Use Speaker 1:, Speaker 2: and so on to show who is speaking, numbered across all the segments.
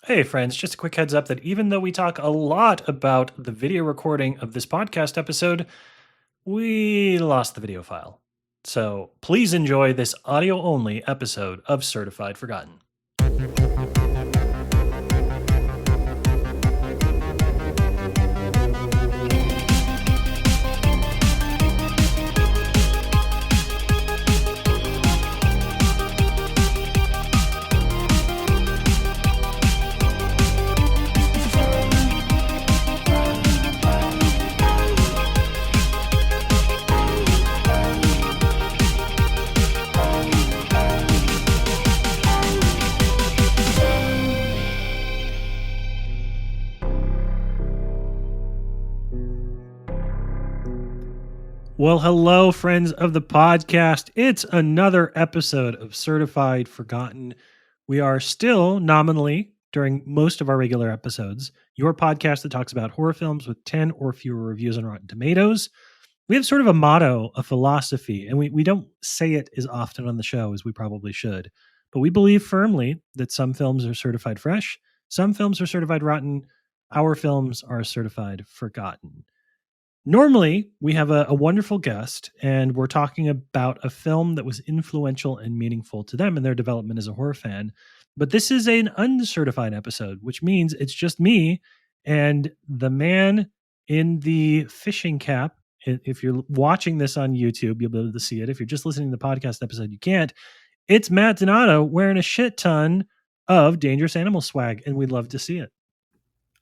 Speaker 1: Hey, friends, just a quick heads up that even though we talk a lot about the video recording of this podcast episode, we lost the video file. So please enjoy this audio only episode of Certified Forgotten. Well, hello, friends of the podcast. It's another episode of Certified Forgotten. We are still nominally, during most of our regular episodes, your podcast that talks about horror films with 10 or fewer reviews on Rotten Tomatoes. We have sort of a motto, a philosophy, and we don't say it as often on the show as we probably should. But we believe firmly that some films are certified fresh, some films are certified rotten, our films are certified forgotten. Normally, we have a wonderful guest, and we're talking about a film that was influential and meaningful to them in their development as a horror fan. But this is an uncertified episode, which means it's just me and the man in the fishing cap. If you're watching this on YouTube, you'll be able to see it. If you're just listening to the podcast episode, you can't. It's Matt Donato wearing a shit ton of Dangerous Animal swag, and we'd love to see it.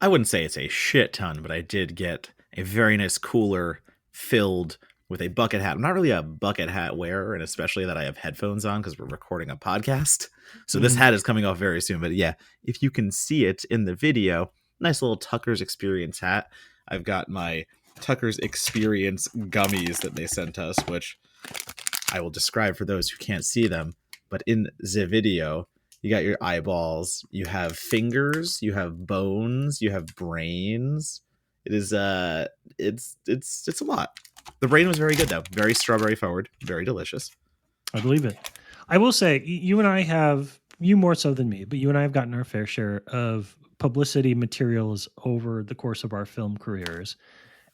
Speaker 2: I wouldn't say it's a shit ton, but I did get a very nice cooler filled with a bucket hat. I'm not really a bucket hat wearer, and especially that I have headphones on because we're recording a podcast. So this hat is coming off very soon. But yeah, if you can see it in the video, nice little Tucker's Experience hat. I've got my Tucker's Experience gummies that they sent us, which I will describe for those who can't see them. But in the video, you got your eyeballs, you have fingers, you have bones, you have brains. It is it's a lot. The brain was very good though. Very strawberry forward, very delicious.
Speaker 1: I believe it. I will say you and I have, you more so than me, but you and I have gotten our fair share of publicity materials over the course of our film careers.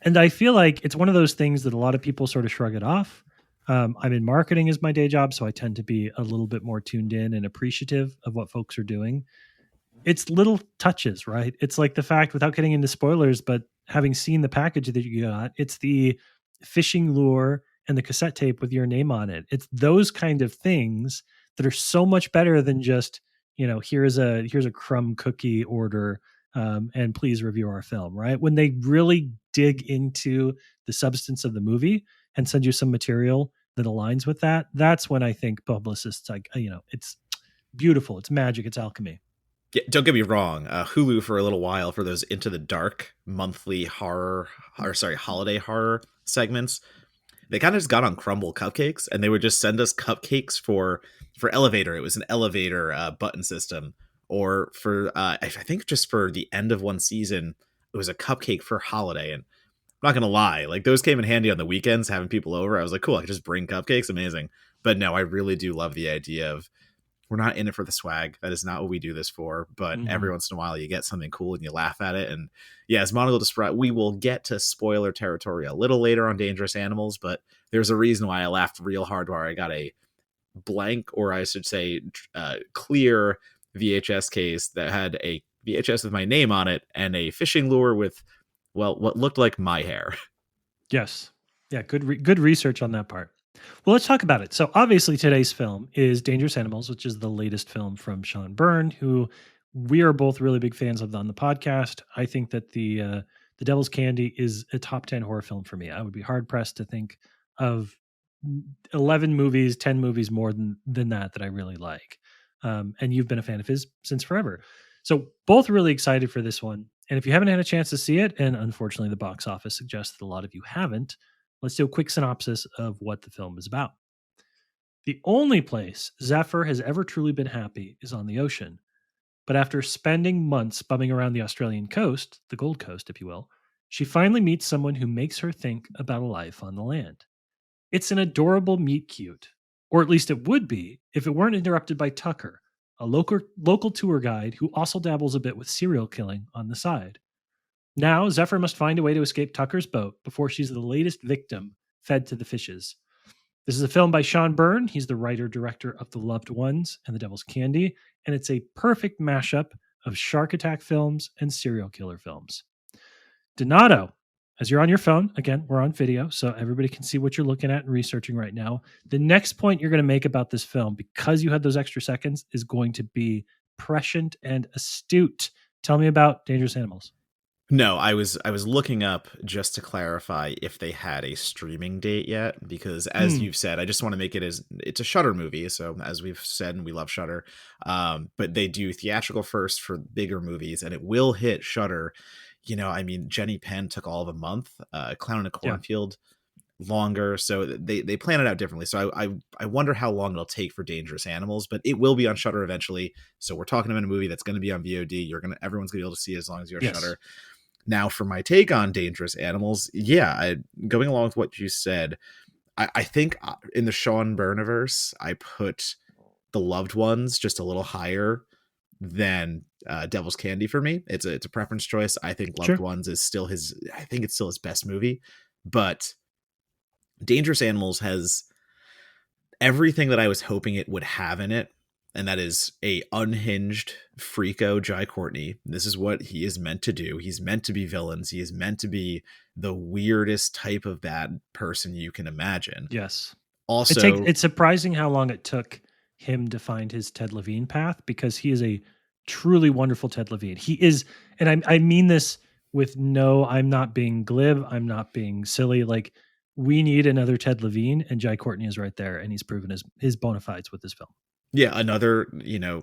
Speaker 1: And I feel like it's one of those things that a lot of people sort of shrug it off. I'm in marketing as my day job, so I tend to be a little bit more tuned in and appreciative of what folks are doing. It's little touches, right? It's like the fact, without getting into spoilers, but having seen the package that you got, it's the fishing lure and the cassette tape with your name on it. It's those kind of things that are so much better than just, here's a crumb cookie order, and please review our film, right? When they really dig into the substance of the movie and send you some material that aligns with that, that's when I think publicists, it's beautiful, it's magic, it's alchemy.
Speaker 2: Yeah, don't get me wrong. Hulu for a little while for those Into the Dark monthly holiday horror segments, they kind of just got on crumble cupcakes, and they would just send us cupcakes for Elevator. It was an Elevator button system, or for I think just for the end of one season, it was a cupcake for Holiday. And I'm not gonna lie, like those came in handy on the weekends, having people over. I was like, cool, I could just bring cupcakes, amazing. But no, I really do love the idea of, we're not in it for the swag. That is not what we do this for. But every once in a while, you get something cool and you laugh at it. And yeah, as Monaco described, we will get to spoiler territory a little later on Dangerous Animals. But there's a reason why I laughed real hard where I got a blank, or I should say clear VHS case that had a VHS with my name on it and a fishing lure with, well, what looked like my hair.
Speaker 1: Yes. Yeah, good research on that part. Well, let's talk about it. So obviously today's film is Dangerous Animals, which is the latest film from Sean Byrne, who we are both really big fans of on the podcast. I think that the Devil's Candy is a top 10 horror film for me. I would be hard pressed to think of 11 movies, 10 movies more than that I really like. And you've been a fan of his since forever. So both really excited for this one. And if you haven't had a chance to see it, and unfortunately the box office suggests that a lot of you haven't, let's do a quick synopsis of what the film is about. The only place Zephyr has ever truly been happy is on the ocean. But after spending months bumming around the Australian coast, the Gold Coast, if you will, she finally meets someone who makes her think about a life on the land. It's an adorable meet cute, or at least it would be if it weren't interrupted by Tucker, a local tour guide who also dabbles a bit with serial killing on the side. Now, Zephyr must find a way to escape Tucker's boat before she's the latest victim fed to the fishes. This is a film by Sean Byrne. He's the writer director of The Loved Ones and The Devil's Candy, and it's a perfect mashup of shark attack films and serial killer films. Donato, as you're on your phone, again, we're on video, so everybody can see what you're looking at and researching right now. The next point you're going to make about this film, because you had those extra seconds, is going to be prescient and astute. Tell me about Dangerous Animals.
Speaker 2: No, I was looking up just to clarify if they had a streaming date yet, because as
Speaker 1: Hmm.
Speaker 2: you've said, I just want to make it as it's a Shutter movie. So as we've said, and we love Shutter, but they do theatrical first for bigger movies, and it will hit Shutter. I mean, Jenny Penn took all of a month. Clown in a
Speaker 1: Yeah,
Speaker 2: Cornfield longer, so they plan it out differently. So I wonder how long it'll take for Dangerous Animals, but it will be on Shutter eventually. So we're talking about a movie that's going to be on VOD. Everyone's going to be able to see it as long as you're
Speaker 1: yes,
Speaker 2: Shutter. Now, for my take on Dangerous Animals, yeah, going along with what you said, I think in the Sean Burniverse, I put The Loved Ones just a little higher than Devil's Candy for me. It's a preference choice. I think Loved
Speaker 1: sure.
Speaker 2: Ones is still I think it's still his best movie, but Dangerous Animals has everything that I was hoping it would have in it, and that is a unhinged freako Jai Courtney. This is what he is meant to do. He's meant to be villains. He is meant to be the weirdest type of bad person you can imagine.
Speaker 1: Yes.
Speaker 2: Also,
Speaker 1: It's surprising how long it took him to find his Ted Levine path, because he is a truly wonderful Ted Levine. He is, and I mean this with no, I'm not being glib, I'm not being silly. Like, we need another Ted Levine, and Jai Courtney is right there, and he's proven his bona fides with this film.
Speaker 2: yeah, another,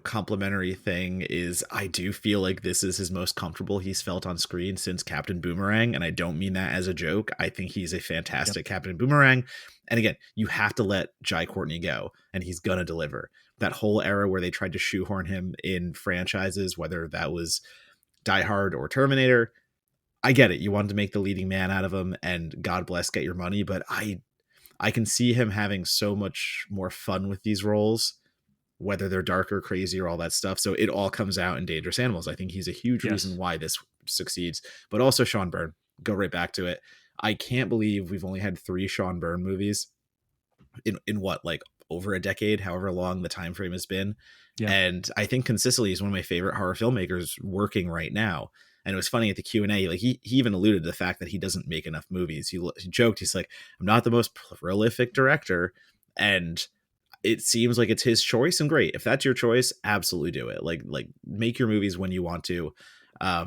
Speaker 2: complimentary thing is I do feel like this is his most comfortable he's felt on screen since Captain Boomerang, and I don't mean that as a joke. I think he's a
Speaker 1: Yep.
Speaker 2: fantastic Captain Boomerang. And again, you have to let Jai Courtney go, and he's gonna deliver. That whole era where they tried to shoehorn him in franchises, whether that was Die Hard or Terminator, I get it. You wanted to make the leading man out of him, and God bless, get your money. But I can see him having so much more fun with these roles, whether they're dark or crazy or all that stuff. So it all comes out in Dangerous Animals. I think he's a huge reason
Speaker 1: Yes.
Speaker 2: why this succeeds. But also Sean Byrne. Go right back to it. I can't believe we've only had 3 Sean Byrne movies in what, like, over a decade, however long the time frame has been.
Speaker 1: Yeah.
Speaker 2: And I think consistently he's one of my favorite horror filmmakers working right now. And it was funny at the Q&A, like he even alluded to the fact that he doesn't make enough movies. He joked, he's like, I'm not the most prolific director, and it seems like it's his choice, and great. If that's your choice, absolutely do it. Like make your movies when you want to.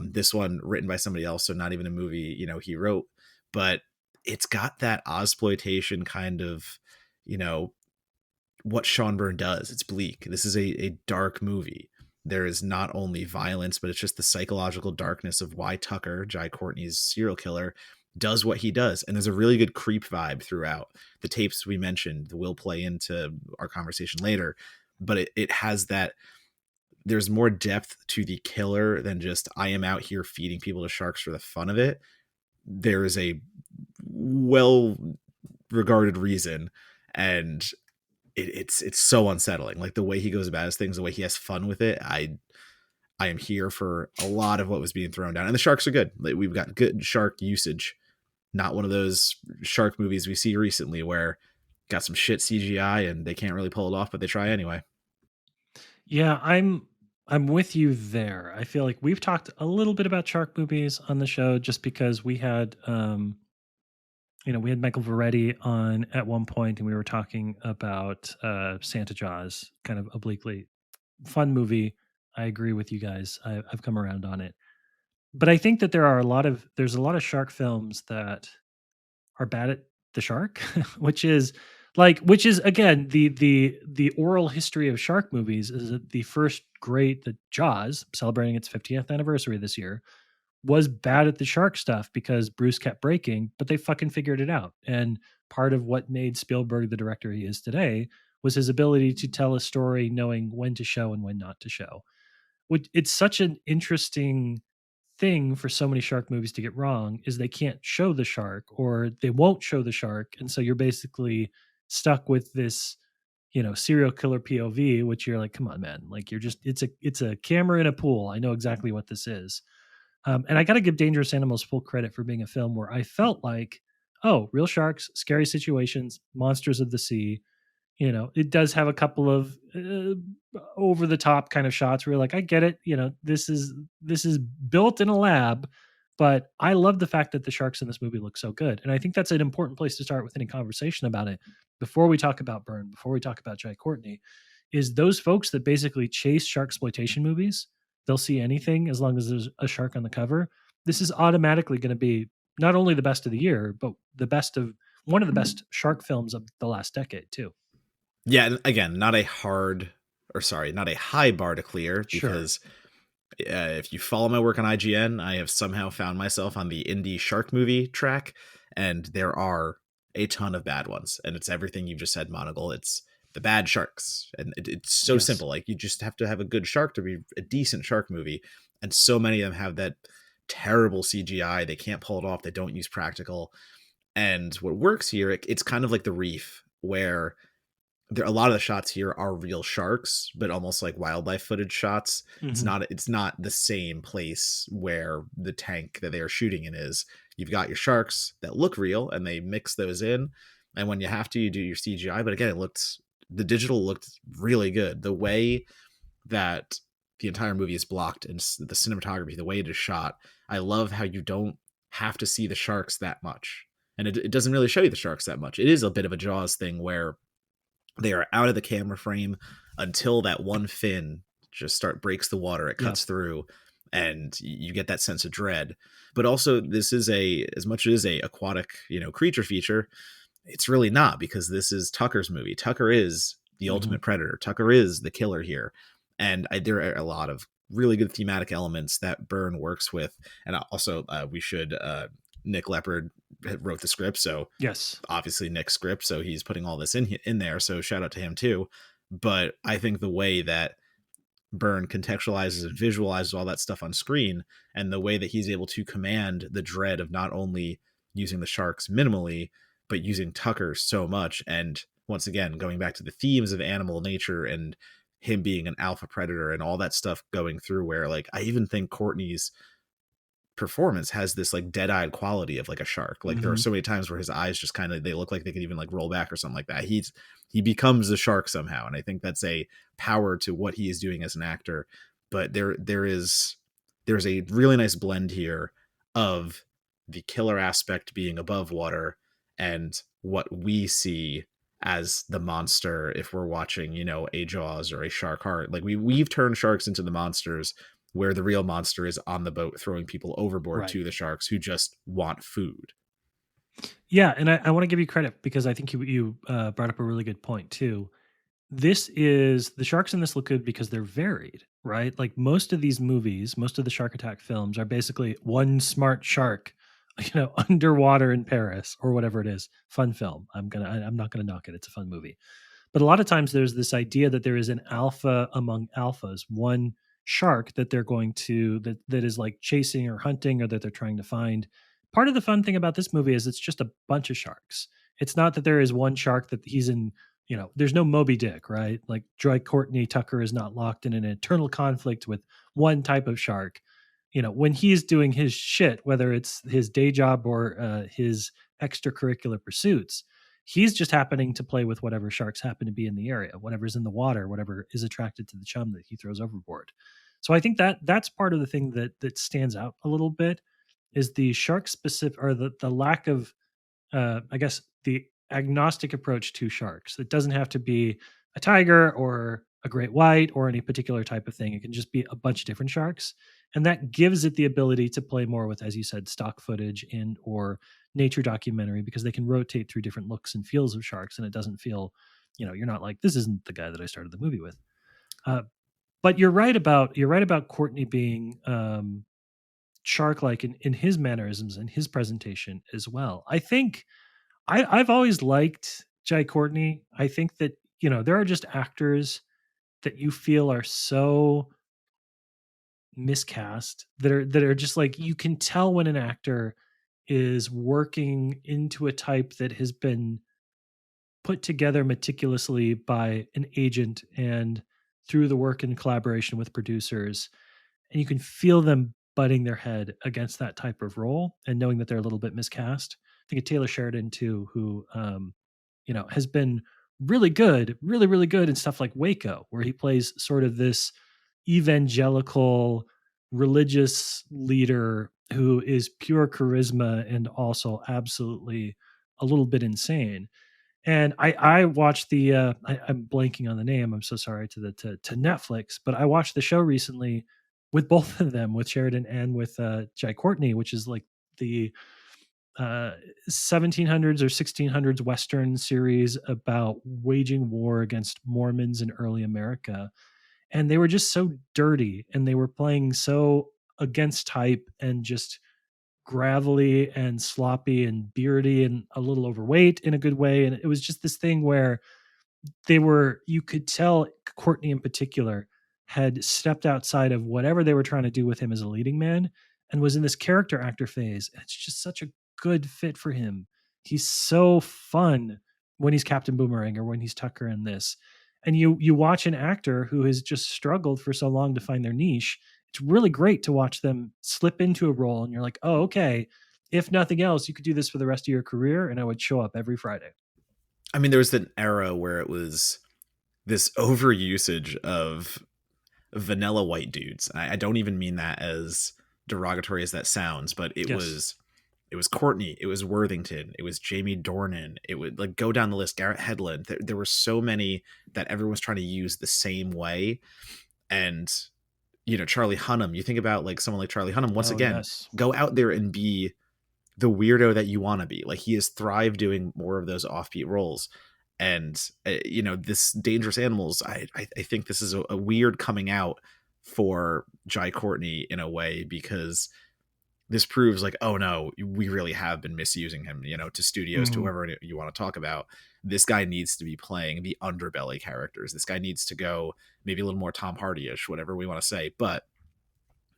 Speaker 2: This one written by somebody else, so not even a movie, he wrote, but it's got that Ozploitation kind of, you know, what Sean Byrne does. It's bleak. This is a dark movie. There is not only violence, but it's just the psychological darkness of why Tucker, Jai Courtney's serial killer, does what he does. And there's a really good creep vibe throughout. The tapes we mentioned will play into our conversation later, but it has that. There's more depth to the killer than just I am out here feeding people to sharks for the fun of it. There is a well regarded reason, and it's so unsettling. Like the way he goes about his things, the way he has fun with it. I am here for a lot of what was being thrown down, and the sharks are good. Like, we've got good shark usage. Not one of those shark movies we see recently where got some shit CGI and they can't really pull it off, but they try anyway.
Speaker 1: Yeah, I'm with you there. I feel like we've talked a little bit about shark movies on the show just because we had Michael Veretti on at one point, and we were talking about Santa Jaws, kind of obliquely. Fun movie. I agree with you guys. I've come around on it. But I think that there's a lot of shark films that are bad at the shark, which is again the oral history of shark movies is that the first great the Jaws, celebrating its 50th anniversary this year, was bad at the shark stuff because Bruce kept breaking, but they fucking figured it out. And part of what made Spielberg the director he is today was his ability to tell a story knowing when to show and when not to show. Which, it's such an interesting thing for so many shark movies to get wrong, is they can't show the shark or they won't show the shark, and so you're basically stuck with this serial killer POV, which you're like, come on, man, like it's a camera in a pool. I know exactly what this is. And I got to give Dangerous Animals full credit for being a film where I felt like, oh, real sharks, scary situations, monsters of the sea. It does have a couple of over the top kind of shots where you're like, I get it. This is built in a lab, but I love the fact that the sharks in this movie look so good, and I think that's an important place to start with any conversation about it. Before we talk about Byrne, before we talk about Jai Courtney, is those folks that basically chase shark exploitation movies. They'll see anything as long as there's a shark on the cover. This is automatically going to be not only the best of the year, but the best of one of the best shark films of the last decade too.
Speaker 2: Yeah, and again, not a high bar to clear,
Speaker 1: Sure.
Speaker 2: because if you follow my work on IGN, I have somehow found myself on the indie shark movie track, and there are a ton of bad ones. And it's everything you just said, Monocle. It's the bad sharks. And it's so
Speaker 1: Yes.
Speaker 2: simple. Like, you just have to have a good shark to be a decent shark movie. And so many of them have that terrible CGI. They can't pull it off. They don't use practical. And what works here, it's kind of like the Reef, where a lot of the shots here are real sharks, but almost like wildlife footage shots.
Speaker 1: Hmm.
Speaker 2: It's not the same place where the tank that they are shooting in is. You've got your sharks that look real, and they mix those in, and when you have to, you do your CGI. But again, the digital looked really good. The way that the entire movie is blocked, and the cinematography, the way it is shot, I love how you don't have to see the sharks that much, and it doesn't really show you the sharks that much. It is a bit of a Jaws thing where they are out of the camera frame until that one fin just breaks the water. It
Speaker 1: Yeah.
Speaker 2: cuts through, and you get that sense of dread. But also, this is as much as a aquatic, creature feature, it's really not, because this is Tucker's movie. Tucker is the
Speaker 1: Hmm.
Speaker 2: ultimate predator. Tucker is the killer here. And there are a lot of really good thematic elements that Byrne works with. And also, we should, Nick Leopard wrote the script, so
Speaker 1: Yes.
Speaker 2: obviously Nick's script, so he's putting all this in there. So shout out to him too. But I think the way that Byrne contextualizes and visualizes all that stuff on screen, and the way that he's able to command the dread of not only using the sharks minimally, but using Tucker so much. And once again, going back to the themes of animal nature and him being an alpha predator and all that stuff going through, where, like, I even think Courtney's performance has this like dead-eyed quality of like a shark. Like, there are
Speaker 1: Hmm.
Speaker 2: so many times where his eyes just kind of, they look like they could even like roll back or something like that. He becomes a shark somehow, and I think that's a power to what he is doing as an actor. But there's a really nice blend here of the killer aspect being above water, and what we see as the monster if we're watching, a Jaws or a Shark Heart. Like, we've turned sharks into the monsters, where the real monster is on the boat throwing people overboard
Speaker 1: Right.
Speaker 2: to the sharks who just want food.
Speaker 1: Yeah, and I want to give you credit because I think you brought up a really good point too. This is the sharks in this look good because they're varied, right? Like most of these movies, most of the shark attack films are basically one smart shark, underwater in Paris or whatever it is. Fun film. I'm not gonna knock it. It's a fun movie. But a lot of times there's this idea that there is an alpha among alphas, one shark that they're going to that is like chasing or hunting or that they're trying to find. Part of the fun thing about this movie is it's just a bunch of sharks. It's not that there is one shark that he's in, there's no Moby Dick, right? Like Joy Courtney Tucker is not locked in an eternal conflict with one type of shark. When he's doing his shit, whether it's his day job or his extracurricular pursuits, he's just happening to play with whatever sharks happen to be in the area, whatever's in the water, whatever is attracted to the chum that he throws overboard. So I think that that's part of the thing that stands out a little bit is the shark specific or the lack of I guess the agnostic approach to sharks. It doesn't have to be a tiger or a great white or any particular type of thing. It can just be a bunch of different sharks, and that gives it the ability to play more with, as you said, stock footage and or nature documentary because they can rotate through different looks and feels of sharks, and it doesn't feel, you're not like this isn't the guy that I started the movie with. But you're right about Courtney being shark like in his mannerisms and his presentation as well. I think I've always liked Jai Courtney. I think that, there are just actors that you feel are so miscast that are just like you can tell when an actor is working into a type that has been put together meticulously by an agent and through the work and collaboration with producers, and you can feel them butting their head against that type of role and knowing that they're a little bit miscast. Think of Taylor Sheridan too, who has been really good, really, really good in stuff like Waco, where he plays sort of this evangelical religious leader who is pure charisma and also absolutely a little bit insane. And I watched I'm blanking on the name. I'm so sorry to Netflix, but I watched the show recently with both of them, with Sheridan and with Jai Courtney, which is like the 1700s or 1600s Western series about waging war against Mormons in early America. And they were just so dirty and they were playing so against type and just gravelly and sloppy and beardy and a little overweight in a good way. And it was just this thing where you could tell Courtney in particular had stepped outside of whatever they were trying to do with him as a leading man and was in this character actor phase. And it's just such a good fit for him. He's so fun when he's Captain Boomerang or when he's Tucker in this. And you watch an actor who has just struggled for so long to find their niche. It's really great to watch them slip into a role and you're like, "Oh, okay. If nothing else, you could do this for the rest of your career and I would show up every Friday."
Speaker 2: I mean, there was an era where it was this overusage of vanilla white dudes. I don't even mean that as derogatory as that sounds, but
Speaker 1: Yes.
Speaker 2: it was Courtney, it was Worthington, it was Jamie Dornan, it would like go down the list, Garrett Hedlund. There were so many that everyone was trying to use the same way. And Charlie Hunnam, you think about like someone like Charlie Hunnam, once
Speaker 1: Oh,
Speaker 2: again,
Speaker 1: yes.
Speaker 2: go out there and be the weirdo that you want to be. Like he has thrived doing more of those offbeat roles. And this Dangerous Animals, I think this is a weird coming out for Jai Courtney in a way, because this proves like, oh no, we really have been misusing him, to studios, to
Speaker 1: Mhm.
Speaker 2: whoever you want to talk about. This guy needs to be playing the underbelly characters. This guy needs to go maybe a little more Tom Hardy-ish, whatever we want to say. But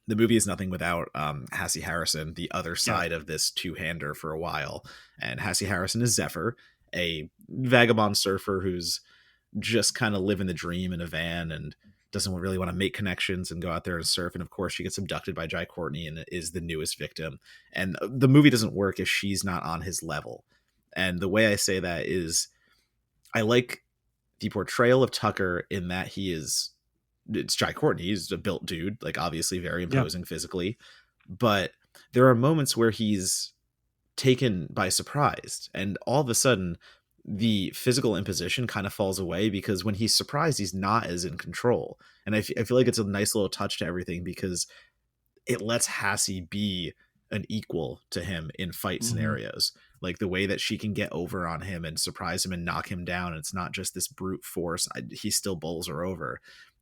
Speaker 2: the movie is nothing without Hassie Harrison, the other
Speaker 1: Yeah.
Speaker 2: side of this two-hander for a while. And Hassie Harrison is Zephyr, a vagabond surfer who's just kind of living the dream in a van and doesn't really want to make connections and go out there and surf. And of course, she gets abducted by Jai Courtney and is the newest victim. And the movie doesn't work if she's not on his level. And the way I say that is, I like the portrayal of Tucker in that it's Jai Courtney. He's a built dude, like obviously very
Speaker 1: Yeah.
Speaker 2: imposing physically, but there are moments where he's taken by surprise, and all of a sudden, the physical imposition kind of falls away, because when he's surprised, he's not as in control. And I feel like it's a nice little touch to everything, because it lets Hassie be an equal to him in fight
Speaker 1: Mhm.
Speaker 2: scenarios. Like the way that she can get over on him and surprise him and knock him down. And it's not just this brute force. He still bowls her over.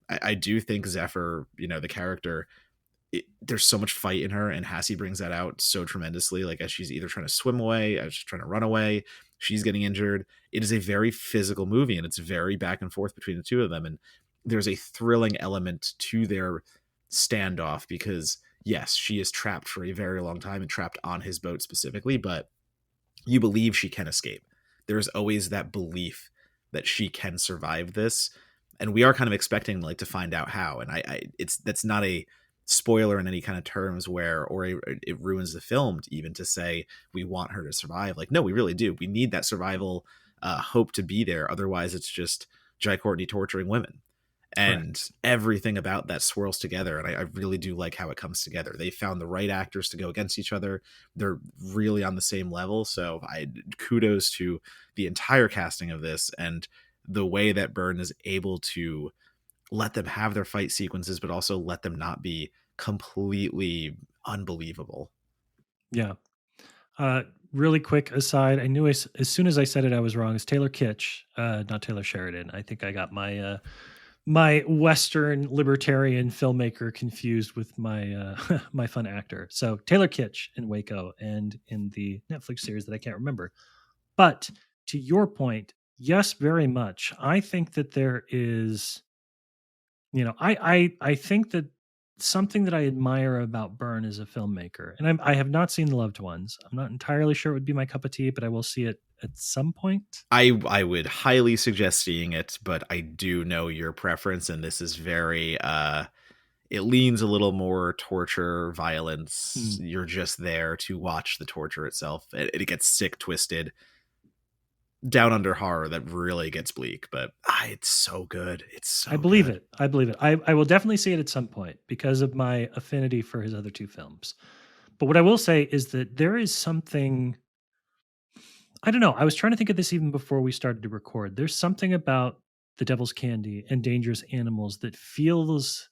Speaker 2: I do think Zephyr, the character, there's so much fight in her, and Hassie brings that out so tremendously. Like as she's either trying to swim away, as she's trying to run away, she's getting injured. It is a very physical movie, and it's very back and forth between the two of them. And there's a thrilling element to their standoff, because yes, she is trapped for a very long time and trapped on his boat specifically, but you believe she can escape. There's always that belief that she can survive this, and we are kind of expecting like to find out how. And it's that's not a spoiler in any kind of terms where, or it ruins the film even to say we want her to survive. Like no, we really do. We need that survival hope to be there. Otherwise, it's just Jai Courtney torturing women, and
Speaker 1: Correct.
Speaker 2: everything about that swirls together. And I really do like how it comes together. They found the right actors to go against each other. They're really on the same level. So I kudos to the entire casting of this, and the way that Byrne is able to let them have their fight sequences, but also let them not be completely unbelievable.
Speaker 1: Yeah. Uh, Really quick aside, I knew as soon as I said it, I was wrong. It's Taylor Kitsch, not Taylor Sheridan. I think I got my Western libertarian filmmaker confused with my my fun actor. So Taylor Kitsch in Waco and in the Netflix series that I can't remember. But to your point, yes, very much. I think that there is, I think that something that I admire about Byrne as a filmmaker, and I have not seen The Loved Ones. I'm not entirely sure it would be my cup of tea, but I will see it at some point.
Speaker 2: I would highly suggest seeing it, but I do know your preference, and this is very it leans a little more torture, violence.
Speaker 1: Hmm.
Speaker 2: You're just there to watch the torture itself. It gets sick, twisted, down under horror that really gets bleak, but it's so good. It's
Speaker 1: I
Speaker 2: so
Speaker 1: believe
Speaker 2: good.
Speaker 1: it. I believe it. I will definitely see it at some point because of my affinity for his other two films. But what I will say is that there is something, I don't know. I was trying to think of this even before we started to record. There's something about The Devil's Candy and Dangerous Animals that feels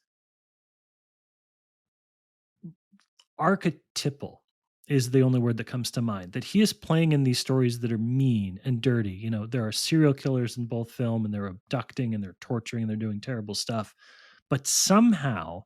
Speaker 1: archetypal, is the only word that comes to mind. That he is playing in these stories that are mean and dirty. You know, there are serial killers in both film, and they're abducting and they're torturing and they're doing terrible stuff. But somehow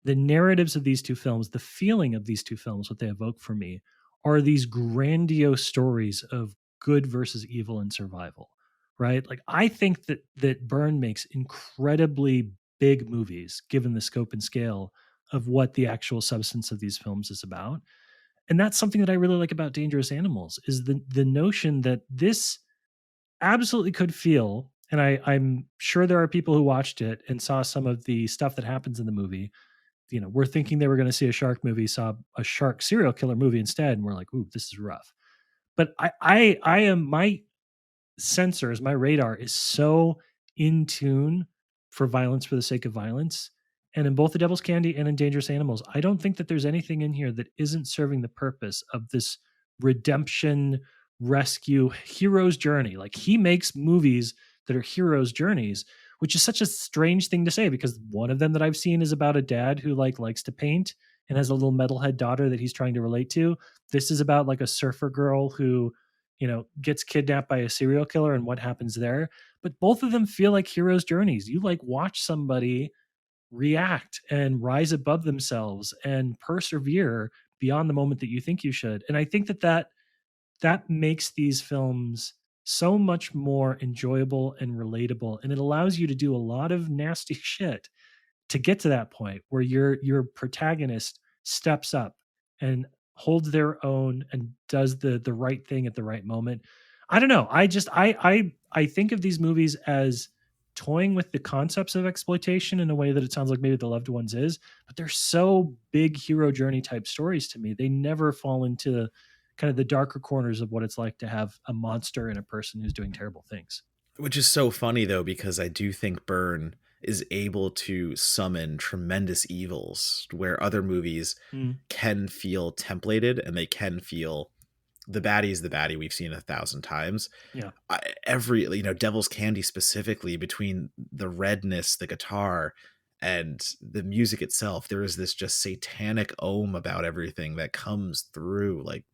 Speaker 1: the narratives of these two films, the feeling of these two films, what they evoke for me are these grandiose stories of good versus evil and survival, right? Like I think that Byrne makes incredibly big movies given the scope and scale of what the actual substance of these films is about. And that's something that I really like about Dangerous Animals is the notion that this absolutely could feel, and I'm sure there are people who watched it and saw some of the stuff that happens in the movie. You know, we're thinking they were going to see a shark movie, saw a shark serial killer movie instead, and we're like, ooh, this is rough. But I am my sensors, my radar is so in tune for violence for the sake of violence. And in both The Devil's Candy and in Dangerous Animals, I don't think that there's anything in here that isn't serving the purpose of this redemption, rescue, hero's journey. Like he makes movies that are hero's journeys, which is such a strange thing to say because one of them that I've seen is about a dad who like likes to paint and has a little metalhead daughter that he's trying to relate to. This is about like a surfer girl who, you know, gets kidnapped by a serial killer and what happens there. But both of them feel like heroes' journeys. You like watch somebody react and rise above themselves and persevere beyond the moment that you think you should. And I think that makes these films so much more enjoyable and relatable, and it allows you to do a lot of nasty shit to get to that point where your protagonist steps up and holds their own and does the right thing at the right moment. I don't know. I just I think of these movies as toying with the concepts of exploitation in a way that it sounds like maybe The Loved Ones is, but they're so big hero journey type stories to me. They never fall into kind of the darker corners of what it's like to have a monster and a person who's doing terrible things.
Speaker 2: Which is so funny though, because I do think Byrne is able to summon tremendous evils where other movies
Speaker 1: Mm,
Speaker 2: can feel templated and they can feel the baddie is the baddie we've seen 1,000 times.
Speaker 1: yeah.
Speaker 2: Every, you know, Devil's Candy specifically, between the redness, the guitar, and the music itself, there is this just satanic ohm about everything that comes through like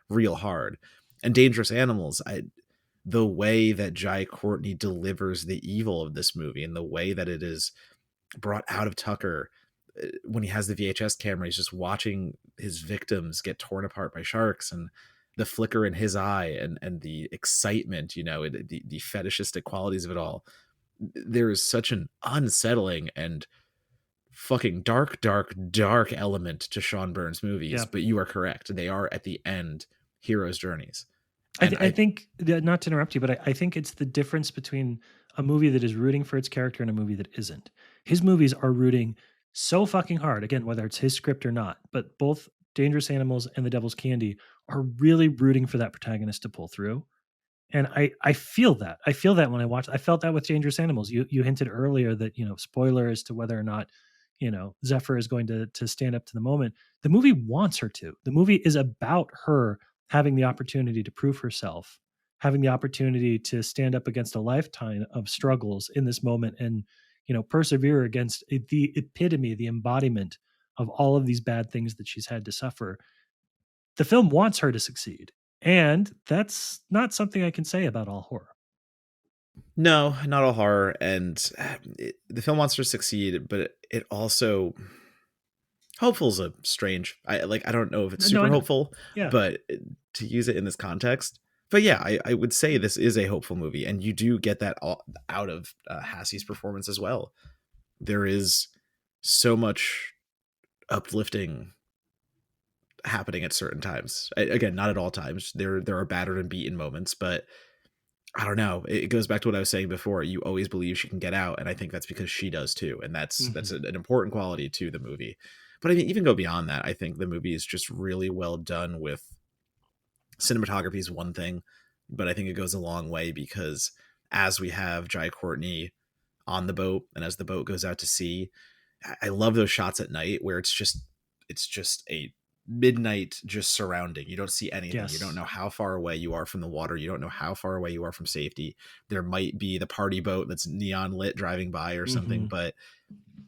Speaker 2: real hard. And Dangerous Animals, the way that Jai Courtney delivers the evil of this movie and the way that it is brought out of Tucker when he has the VHS camera, he's just watching his victims get torn apart by sharks, and the flicker in his eye and the excitement, you know, the fetishistic qualities of it all. There is such an unsettling and fucking dark element to Sean Byrne's movies,
Speaker 1: Yeah.
Speaker 2: but you are correct. They are at the end heroes' journeys.
Speaker 1: I,
Speaker 2: And
Speaker 1: I think not to interrupt you, but I think it's the difference between a movie that is rooting for its character and a movie that isn't. His movies are rooting so fucking hard, again, whether it's his script or not, but both Dangerous Animals and The Devil's Candy are really rooting for that protagonist to pull through. And I feel that. I feel that when I watch. I felt that with Dangerous Animals. You hinted earlier that, you know, spoiler as to whether or not, you know, Zephyr is going to stand up to the moment. The movie wants her to. The movie is about her having the opportunity to prove herself, having the opportunity to stand up against a lifetime of struggles in this moment and, you know, persevere against the epitome, the embodiment of all of these bad things that she's had to suffer. The film wants her to succeed. And that's not something I can say about all horror.
Speaker 2: no, not all horror. And the film wants to succeed, but it also hopeful's a strange. I don't know if it's
Speaker 1: No, I
Speaker 2: super
Speaker 1: know.
Speaker 2: hopeful,
Speaker 1: Yeah.
Speaker 2: but to use it in this context. But yeah, I would say this is a hopeful movie, and you do get that out of Hassie's performance as well. There is so much uplifting happening at certain times. Again, not at all times. There are battered and beaten moments, but I don't know. It goes back to what I was saying before. You always believe she can get out, and I think that's because she does too, and that's
Speaker 1: Mhm.
Speaker 2: an important quality to the movie. But I mean, even go beyond that. I think the movie is just really well done with cinematography is one thing, but I think it goes a long way because as we have Jai Courtney on the boat and as the boat goes out to sea, I love those shots at night where it's just a midnight just surrounding. You don't see anything. You don't
Speaker 1: Yes.
Speaker 2: know how far away you are from the water. You don't know how far away you are from safety. There might be the party boat that's neon lit driving by or something,
Speaker 1: Mhm.
Speaker 2: but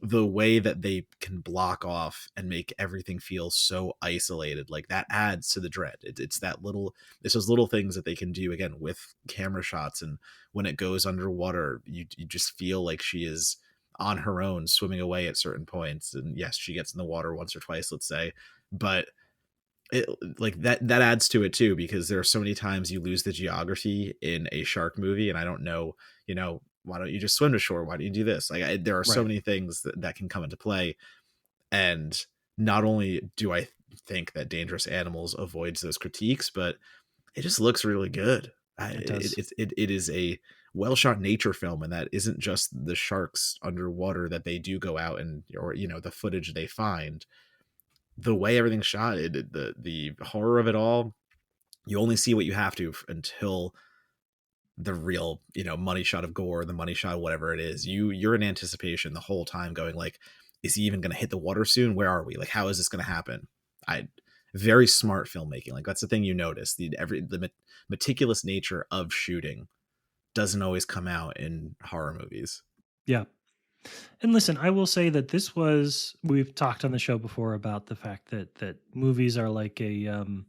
Speaker 2: the way that they can block off and make everything feel so isolated, like that adds to the dread. It's those little things that they can do again with camera shots, and when it goes underwater you just feel like she is on her own swimming away at certain points. And yes, she gets in the water once or twice, let's say, but it, like that adds to it too, because there are so many times you lose the geography in a shark movie, and I don't know, why don't you just swim to shore, why don't you do this, like there are so
Speaker 1: Right.
Speaker 2: many things that can come into play. And not only do I think that Dangerous Animals avoids those critiques, but it just looks really good.
Speaker 1: It does.
Speaker 2: It is a well shot nature film, and that isn't just the sharks underwater that they do go out and, or the footage they find. The way everything's shot, the horror of it all, you only see what you have to until the real money shot of gore, the money shot, whatever it is. You're in anticipation the whole time, going like, is he even going to hit the water soon? Where are we? Like, how is this going to happen? I Very smart filmmaking. Like, that's the thing you notice, the meticulous nature of shooting doesn't always come out in horror movies.
Speaker 1: Yeah. And listen, I will say that this was we've talked on the show before about the fact that movies are like an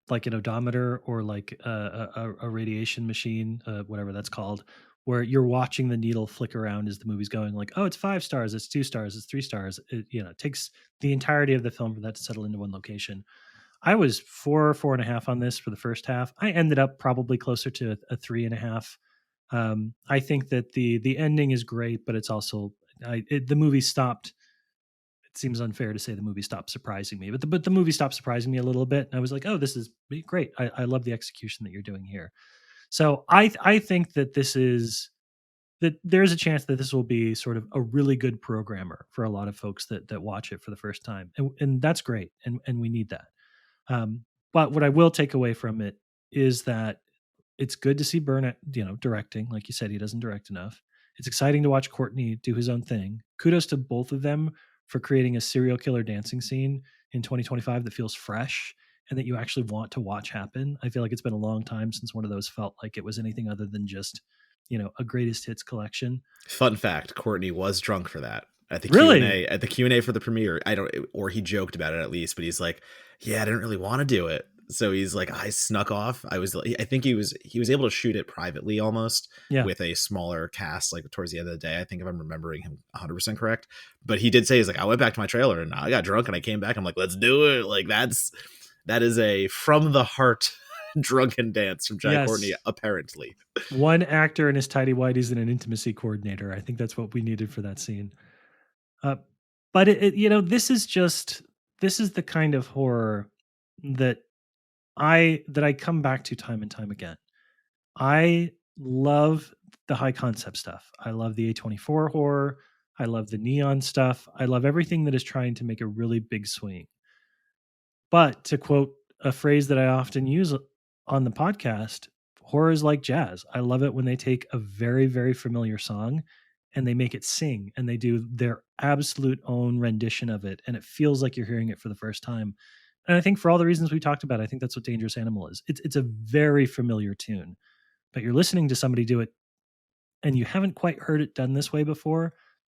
Speaker 1: odometer or like a radiation machine, whatever that's called, where you're watching the needle flick around as the movie's going. Like, oh, it's 5 stars, it's 2 stars, it's 3 stars. It takes the entirety of the film for that to settle into one location. I was 4.5 on this for the first half. I ended up probably closer to a 3.5. I think that the ending is great, but it's also the movie stopped. It seems unfair to say the movie stopped surprising me, but the movie stopped surprising me a little bit. And I was like, oh, this is great. I love the execution that you're doing here. So I think that there's a chance that this will be sort of a really good programmer for a lot of folks that watch it for the first time, and that's great, and we need that. But what I will take away from it is that it's good to see Burnett, directing. Like you said, he doesn't direct enough. It's exciting to watch Courtney do his own thing. Kudos to both of them for creating a serial killer dancing scene in 2025 that feels fresh and that you actually want to watch happen. I feel like it's been a long time since one of those felt like it was anything other than just, a greatest hits collection.
Speaker 2: Fun fact: Courtney was drunk for that at the Q and
Speaker 1: Really?
Speaker 2: A. At the Q&A for the premiere, I don't, or he joked about it at least, but he's like, "Yeah, I didn't really want to do it." So he's like, "I snuck off." I think he was able to shoot it privately, almost
Speaker 1: Yeah.
Speaker 2: with a smaller cast, like towards the end of the day. I think if I'm remembering him 100% correct, but he did say he's like, "I went back to my trailer and I got drunk and I came back. I'm like, let's do it." Like that is a from the heart drunken dance from Jai Courtney,
Speaker 1: Yes.
Speaker 2: apparently.
Speaker 1: One actor in his tidy whities and an intimacy coordinator. I think that's what we needed for that scene. Uh, but this is the kind of horror that I come back to time and time again. I love the high concept stuff. I love the A24 horror. I love the neon stuff. I love everything that is trying to make a really big swing. But to quote a phrase that I often use on the podcast, horror is like jazz. I love it when they take a very, very familiar song and they make it sing and they do their absolute own rendition of it. And it feels like you're hearing it for the first time. And I think for all the reasons we talked about, I think that's what Dangerous Animal is. It's a very familiar tune, but you're listening to somebody do it and you haven't quite heard it done this way before.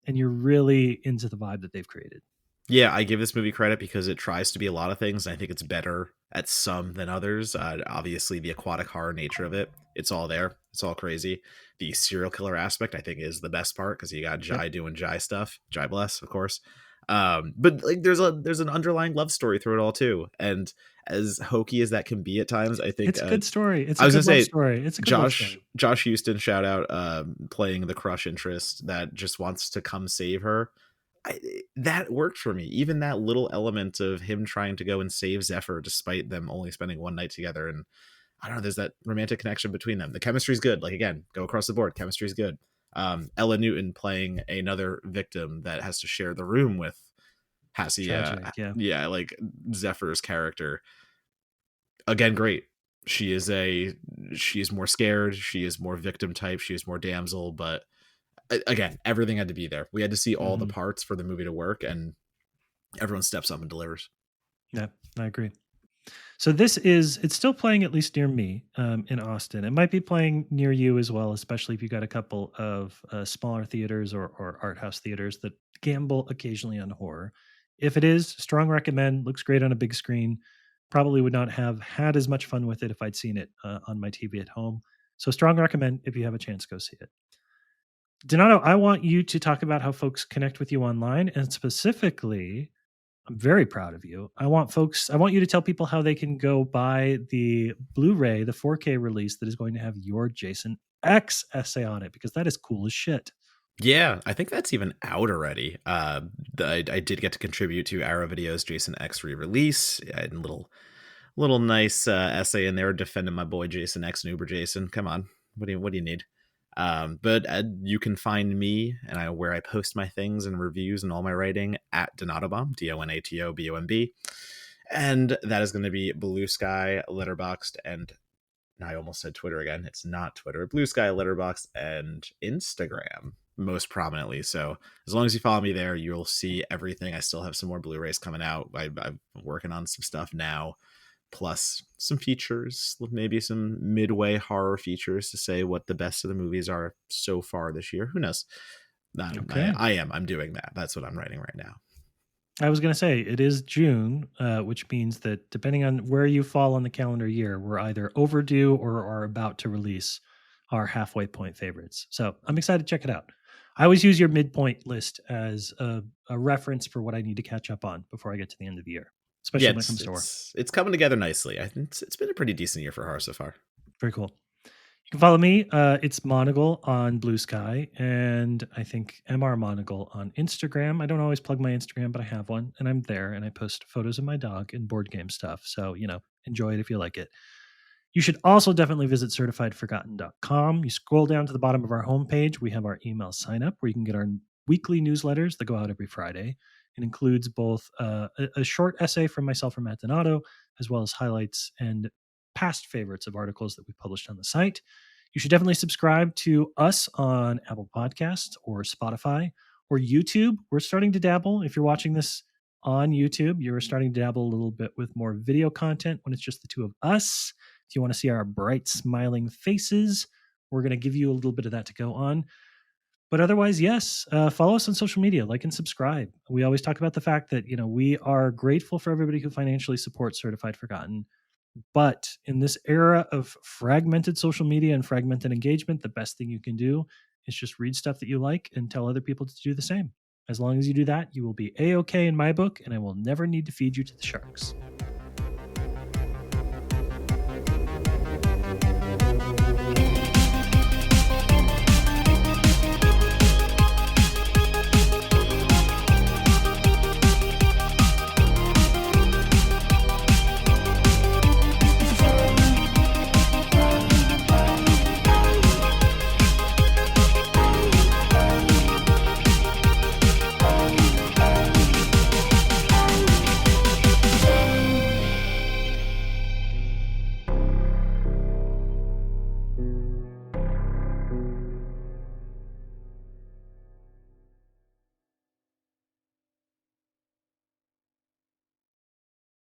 Speaker 1: And you're really into the vibe that they've created.
Speaker 2: Yeah, I give this movie credit because it tries to be a lot of things, and I think it's better at some than others. Obviously, the aquatic horror nature of it, it's all there. It's all crazy. The serial killer aspect, I think, is the best part because you got
Speaker 1: Yep.
Speaker 2: Jai doing Jai stuff. Jai bless, of course. But like, there's an underlying love story through it all too. And as hokey as that can be at times, I think
Speaker 1: It's a good story. It's
Speaker 2: I
Speaker 1: a
Speaker 2: was gonna
Speaker 1: good love
Speaker 2: say
Speaker 1: story. It's a good love
Speaker 2: Josh
Speaker 1: story.
Speaker 2: Houston, shout out, playing the crush interest that just wants to come save her. that worked for me. Even that little element of him trying to go and save Zephyr despite them only spending one night together. And I don't know, there's that romantic connection between them. The chemistry's good. Like, again, go across the board. Chemistry's good. Ella Newton playing another victim that has to share the room with Hassia.
Speaker 1: Tragic. Yeah.
Speaker 2: Yeah, like Zephyr's character. Again, great. She is more scared. She is more victim type. She is more damsel. But again, everything had to be there. We had to see all the parts for the movie to work, and everyone steps up and delivers.
Speaker 1: Yeah, I agree. So it's still playing at least near me in Austin. It might be playing near you as well, especially if you got a couple of smaller theaters or art house theaters that gamble occasionally on horror. If it is, strong recommend. Looks great on a big screen. Probably would not have had as much fun with it if I'd seen it on my TV at home. So strong recommend. If you have a chance, go see it. Donato, I want you to talk about how folks connect with you online, and specifically, I'm very proud of you. I want you to tell people how they can go buy the Blu-ray, the 4K release that is going to have your Jason X essay on it, because that is cool as shit.
Speaker 2: Yeah, I think that's even out already. I did get to contribute to Arrow Video's Jason X re-release. I had a little nice essay in there defending my boy Jason X and Uber Jason. Come on, what do you need? But you can find me and where I post my things and reviews and all my writing at Donatobomb, DONATOBOMB, and that is going to be Blue Sky, Letterboxd, and I almost said Twitter again. It's not Twitter. Blue Sky, Letterboxd, and Instagram most prominently. So as long as you follow me there, you'll see everything. I still have some more Blu-rays coming out. I'm working on some stuff now, plus some features, maybe some midway horror features to say what the best of the movies are so far this year. Who knows?
Speaker 1: Okay.
Speaker 2: I'm doing that. That's what I'm writing right now.
Speaker 1: I was going to say it is June, which means that depending on where you fall on the calendar year, we're either overdue or are about to release our halfway point favorites. So I'm excited to check it out. I always use your midpoint list as a reference for what I need to catch up on before I get to the end of the year, especially
Speaker 2: Yeah,
Speaker 1: when it comes to horror.
Speaker 2: it's coming together nicely. I think it's been a pretty decent year for horror so far.
Speaker 1: Very cool. You can follow me. It's Monagle on Blue Sky, and I think MR Monagle on Instagram. I don't always plug my Instagram, but I have one, and I'm there, and I post photos of my dog and board game stuff. So, enjoy it if you like it. You should also definitely visit certifiedforgotten.com. You scroll down to the bottom of our homepage. We have our email sign up where you can get our weekly newsletters that go out every Friday. It includes both a short essay from myself or Matt Donato, as well as highlights and past favorites of articles that we published on the site. You should definitely subscribe to us on Apple Podcasts or Spotify or YouTube. We're starting to dabble. If you're watching this on YouTube, you're starting to dabble a little bit with more video content when it's just the two of us. If you want to see our bright, smiling faces, we're going to give you a little bit of that to go on. But otherwise, yes, follow us on social media, like and subscribe. We always talk about the fact that, we are grateful for everybody who financially supports Certified Forgotten. But in this era of fragmented social media and fragmented engagement, the best thing you can do is just read stuff that you like and tell other people to do the same. As long as you do that, you will be A-OK in my book, and I will never need to feed you to the sharks.